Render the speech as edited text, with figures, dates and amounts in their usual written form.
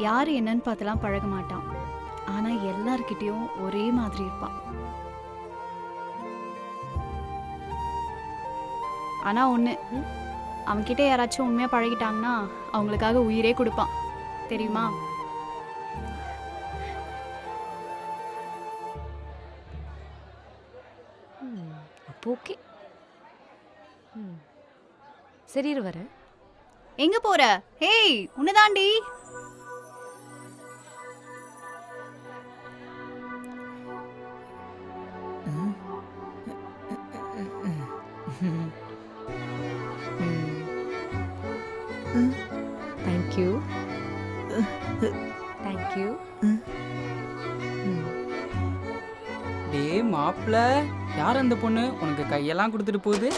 யாரு என்னன்னு பார்த்துலாம் பழக மாட்டான். ஆனா எல்லார்கிட்டயும் ஒரே மாதிரி இருப்பான். ஆனா ஒண்ணு, அவன்கிட்ட யாராச்சும் உண்மையா பழகிட்டாங்கன்னா அவங்களுக்காக உயிரே கொடுப்பான். தெரியுமா? அப்போ ஓகே. சரி இரு வரேன். எங்க போற? ஹேய், உன்னதாண்டி. Thank you thank you. டேய் மாப்ள, யார் அந்த பொண்ணு உனக்கு கையெல்லாம் கொடுத்துட்டு போகுது?